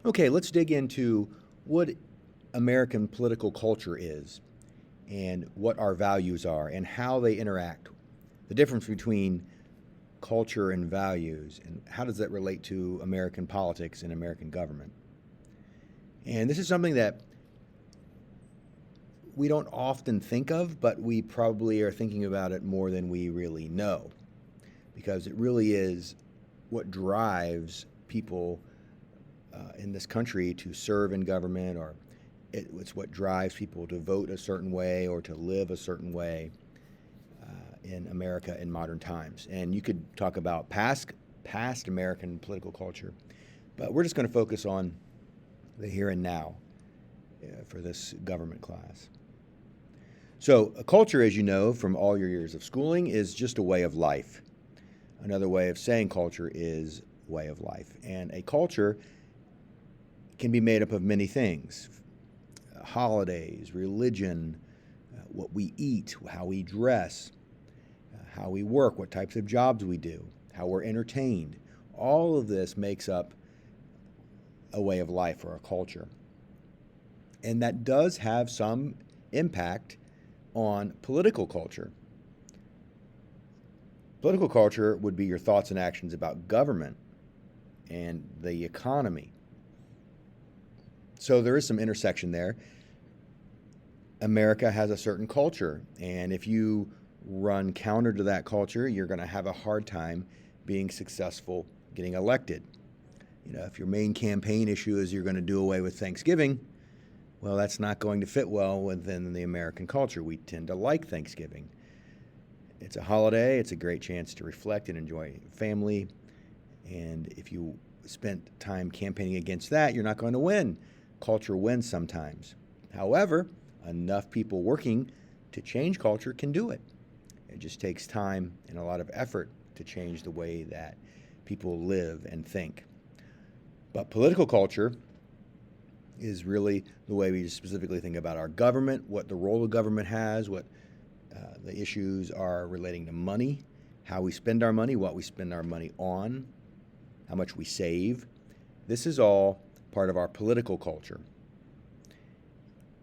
Okay, let's dig into what American political culture is and what our values are and how they interact. The difference between culture and values, and how does that relate to American politics and American government. And this is something that we don't often think of, but we probably are thinking about it more than we really know, because it really is what drives people in this country to serve in government, or it's what drives people to vote a certain way or to live a certain way in America in modern times. And you could talk about past American political culture, but we're just going to focus on the here and now for this government class. So, a culture, as you know from all your years of schooling, is just a way of life. Another way of saying culture is way of life. And a culture can be made up of many things: holidays, religion, what we eat, how we dress, how we work, what types of jobs we do, how we're entertained. All of this makes up a way of life or a culture. And that does have some impact on political culture. Political culture would be your thoughts and actions about government and the economy. So there is some intersection there. America has a certain culture, and if you run counter to that culture, you're going to have a hard time being successful getting elected. You know, if your main campaign issue is you're going to do away with Thanksgiving, well, that's not going to fit well within the American culture. We tend to like Thanksgiving. It's a holiday, it's a great chance to reflect and enjoy family. And if you spent time campaigning against that, you're not going to win. Culture wins sometimes. However, enough people working to change culture can do it. It just takes time and a lot of effort to change the way that people live and think. But political culture is really the way we specifically think about our government, what the role of government has, what the issues are relating to money, how we spend our money, what we spend our money on, how much we save. This is all part of our political culture.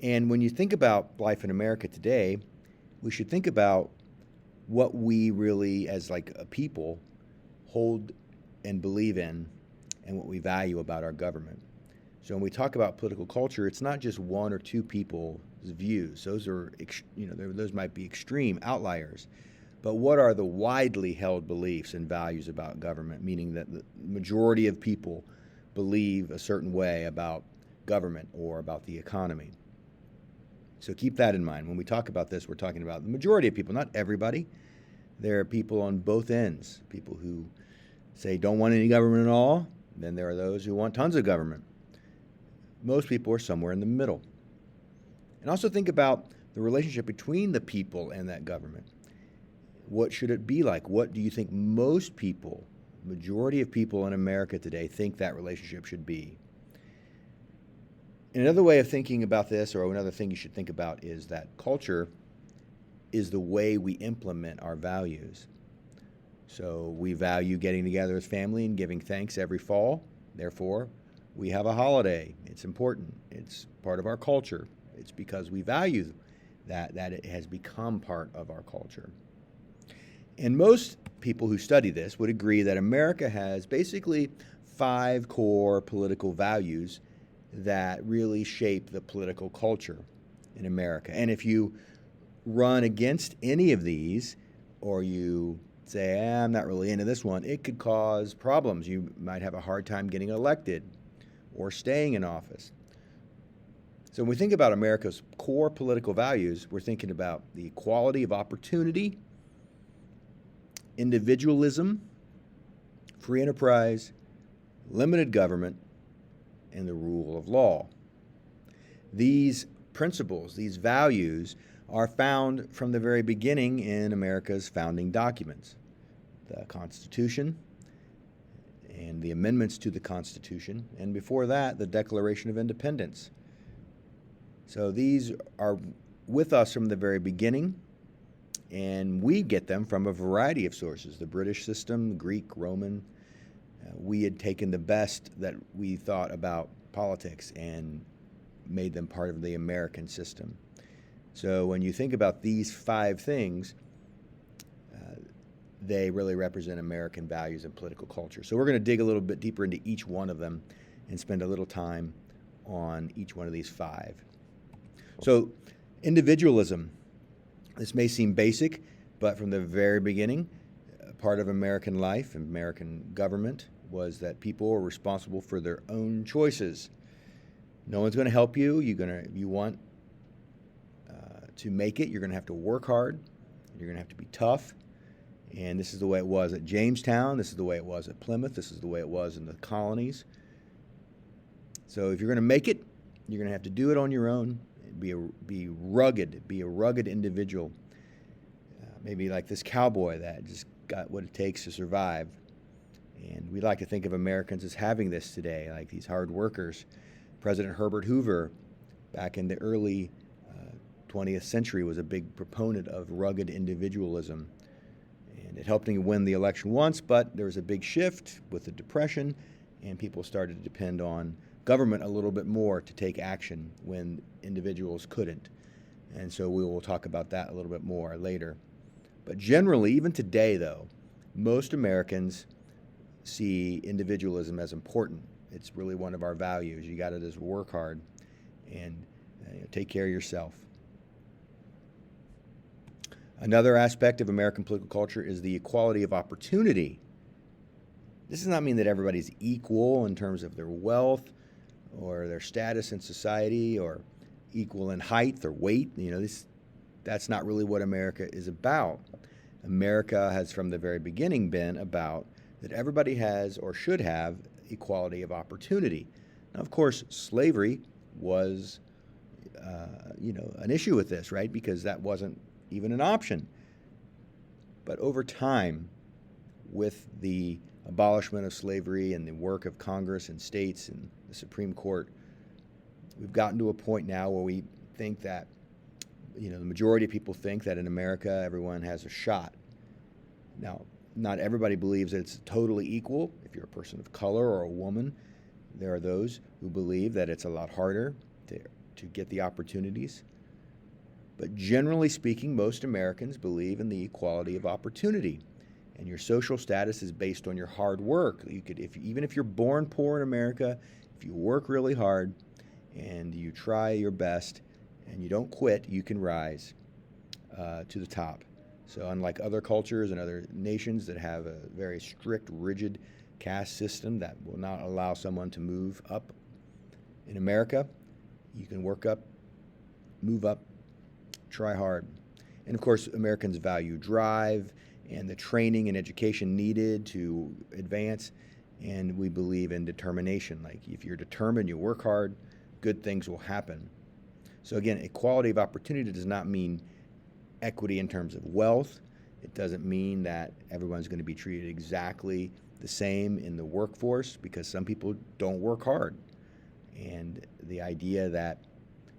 And when you think about life in America today, we should think about what we really, as like a people, hold and believe in and what we value about our government. So when we talk about political culture, it's not just one or two people's views. Those are, those might be extreme outliers. But what are the widely held beliefs and values about government, meaning that the majority of people believe a certain way about government or about the economy? So keep that in mind. When we talk about this, we're talking about the majority of people, not everybody. There are people on both ends, people who say don't want any government at all. Then there are those who want tons of government. Most people are somewhere in the middle. And also think about the relationship between the people and that government. What should it be like? What do you think most people, majority of people in America today, think that relationship should be? Another way of thinking about this, or another thing you should think about, is that culture is the way we implement our values. So we value getting together as family and giving thanks every fall. Therefore, we have a holiday. It's important. It's part of our culture. It's because we value that it has become part of our culture. And most people who study this would agree that America has basically 5 core political values that really shape the political culture in America. And if you run against any of these, or you say, I'm not really into this one, it could cause problems. You might have a hard time getting elected or staying in office. So when we think about America's core political values, we're thinking about the equality of opportunity, individualism, free enterprise, limited government, and the rule of law. These principles, these values, are found from the very beginning in America's founding documents. The Constitution and the amendments to the Constitution, and before that, the Declaration of Independence. So these are with us from the very beginning, and we get them from a variety of sources: the British system, Greek, Roman. We had taken the best that we thought about politics and made them part of the American system. So when you think about these 5 things, they really represent American values and political culture. So we're going to dig a little bit deeper into each one of them and spend a little time on each one of these 5. So individualism. This may seem basic, but from the very beginning, part of American life, American government, was that people are responsible for their own choices. No one's going to help you. You want to make it, you're going to have to work hard. You're going to have to be tough. And this is the way it was at Jamestown. This is the way it was at Plymouth. This is the way it was in the colonies. So if you're going to make it, you're going to have to do it on your own. Be a rugged individual. Maybe like this cowboy that just got what it takes to survive. And we like to think of Americans as having this today, like these hard workers. President Herbert Hoover, back in the early 20th century, was a big proponent of rugged individualism. And it helped him win the election once, but there was a big shift with the Depression, and people started to depend on government a little bit more to take action when individuals couldn't. And so we will talk about that a little bit more later. But generally, even today, though, most Americans see individualism as important. It's really one of our values. You got to just work hard and take care of yourself. Another aspect of American political culture is the equality of opportunity. This does not mean that everybody's equal in terms of their wealth or their status in society, or equal in height or weight. That's not really what America is about. America has from the very beginning been about that everybody has or should have equality of opportunity. Now, of course, slavery was an issue with this, right? Because that wasn't even an option. But over time, with the abolishment of slavery and the work of Congress and states and the Supreme Court, we've gotten to a point now where we think that, the majority of people think that in America everyone has a shot. Now, not everybody believes that it's totally equal. If you're a person of color or a woman, there are those who believe that it's a lot harder to get the opportunities. But generally speaking, most Americans believe in the equality of opportunity. And your social status is based on your hard work. Even if you're born poor in America, if you work really hard and you try your best and you don't quit, you can rise to the top. So unlike other cultures and other nations that have a very strict, rigid caste system that will not allow someone to move up, in America, you can work up, move up, try hard. And of course, Americans value drive and the training and education needed to advance, and we believe in determination. Like if you're determined, you work hard, good things will happen. So again, equality of opportunity does not mean equity in terms of wealth. It doesn't mean that everyone's going to be treated exactly the same in the workforce, because some people don't work hard. And the idea that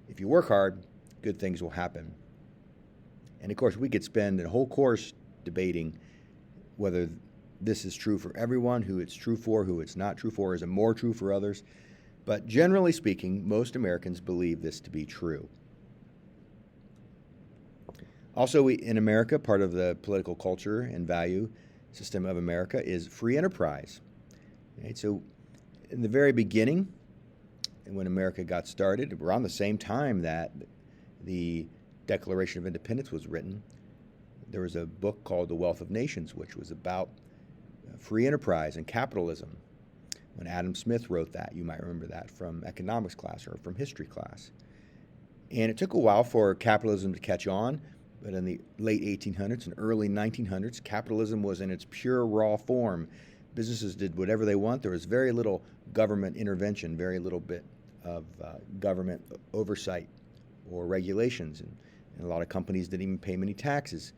if you work hard, good things will happen. And of course, we could spend a whole course debating whether this is true for everyone, who it's true for, who it's not true for, is it more true for others? But generally speaking, most Americans believe this to be true. Also, in America, part of the political culture and value system of America is free enterprise. Right? So in the very beginning, and when America got started, around the same time that the Declaration of Independence was written, there was a book called The Wealth of Nations, which was about free enterprise and capitalism. When Adam Smith wrote that, you might remember that from economics class or from history class. And it took a while for capitalism to catch on, but in the late 1800s and early 1900s, capitalism was in its pure raw form. Businesses did whatever they want. There was very little government intervention, very little bit of government oversight or regulations, and a lot of companies didn't even pay many taxes.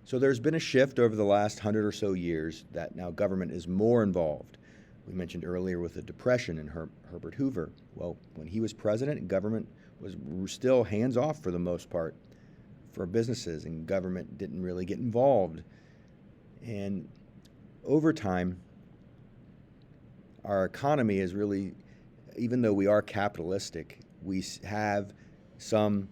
So there's been a shift over the last 100 or so years that now government is more involved. We mentioned earlier with the Depression and Herbert Hoover. Well, when he was president, government was still hands-off for the most part for businesses, and government didn't really get involved. And over time, our economy has really even though we are capitalistic, we have some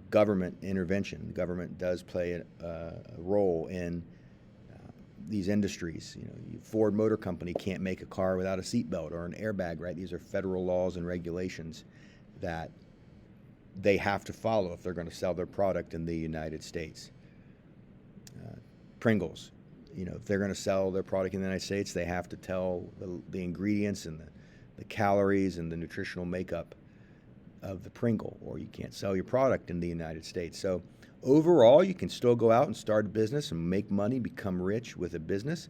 government intervention. The government does play a role in these industries. Ford Motor Company can't make a car without a seatbelt or an airbag, right? These are federal laws and regulations that they have to follow if they're going to sell their product in the United States. Pringles, if they're going to sell their product in the United States, they have to tell the ingredients and the calories and the nutritional makeup of the Pringle, or you can't sell your product in the United States. So overall, you can still go out and start a business and make money, become rich with a business,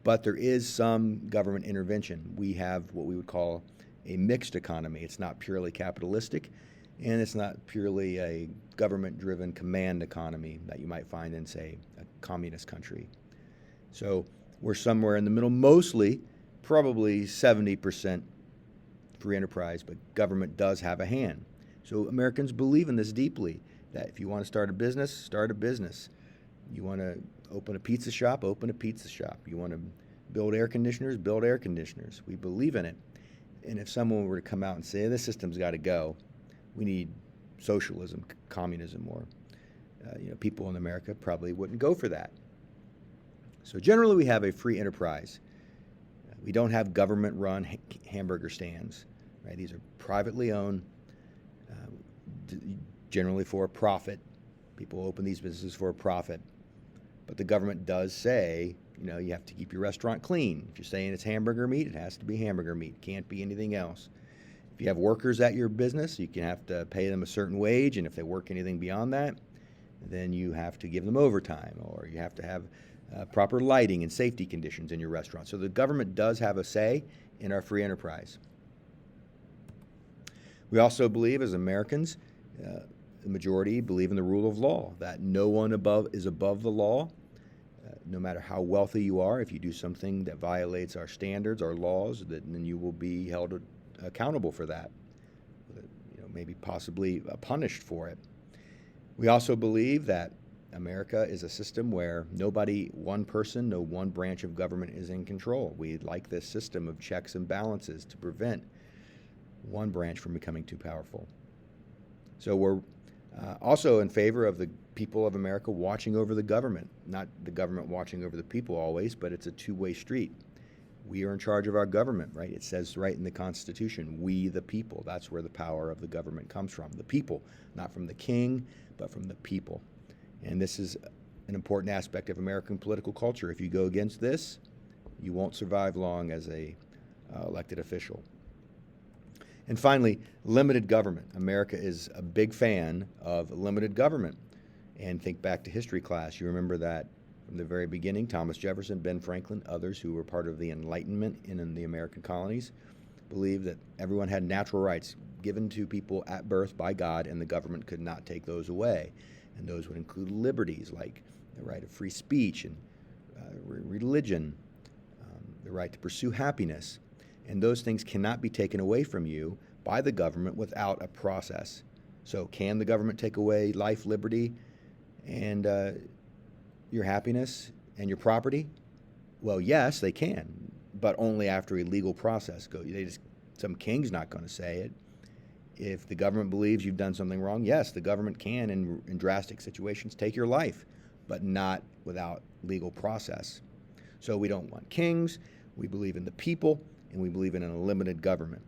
but there is some government intervention. We have what we would call a mixed economy. It's not purely capitalistic, and it's not purely a government-driven command economy that you might find in, say, a communist country. So we're somewhere in the middle, mostly, probably 70% free enterprise, but government does have a hand. So Americans believe in this deeply, that if you want to start a business, start a business. You want to open a pizza shop, open a pizza shop. You want to build air conditioners, build air conditioners. We believe in it. And if someone were to come out and say, this system's got to go, we need socialism, communism, or people in America probably wouldn't go for that. So generally we have a free enterprise. We don't have government-run hamburger stands. Right? These are privately owned, generally for a profit. People open these businesses for a profit. But the government does say, you have to keep your restaurant clean. If you're saying it's hamburger meat, it has to be hamburger meat. It can't be anything else. If you have workers at your business, you can have to pay them a certain wage, and if they work anything beyond that, then you have to give them overtime, or you have to have proper lighting and safety conditions in your restaurant. So the government does have a say in our free enterprise. We also believe, as Americans, the majority believe in the rule of law, that no one is above the law. No matter how wealthy you are, if you do something that violates our standards, our laws, then you will be held accountable for that, maybe possibly punished for it. We also believe that America is a system where one person, no one branch of government is in control. We like this system of checks and balances to prevent one branch from becoming too powerful. So we're also in favor of the people of America watching over the government, not the government watching over the people always, but it's a two-way street. We are in charge of our government, right? It says right in the Constitution, we the people. That's where the power of the government comes from, the people, not from the king, but from the people. And this is an important aspect of American political culture. If you go against this, you won't survive long as a elected official. And finally, limited government. America is a big fan of limited government. And think back to history class. You remember that from the very beginning, Thomas Jefferson, Ben Franklin, others who were part of the Enlightenment in the American colonies believed that everyone had natural rights given to people at birth by God, and the government could not take those away. And those would include liberties like the right of free speech and religion, the right to pursue happiness. And those things cannot be taken away from you by the government without a process. So can the government take away life, liberty, and your happiness and your property? Well, yes, they can, but only after a legal process. Some king's not going to say it. If the government believes you've done something wrong, yes, the government can, in drastic situations, take your life, but not without legal process. So we don't want kings. We believe in the people, and we believe in a limited government.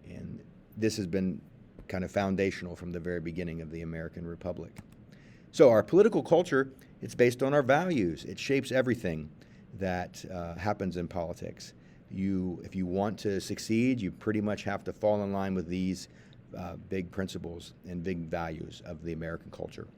And this has been kind of foundational from the very beginning of the American Republic. So our political culture, it's based on our values. It shapes everything that happens in politics. If you want to succeed, you pretty much have to fall in line with these big principles and big values of the American culture.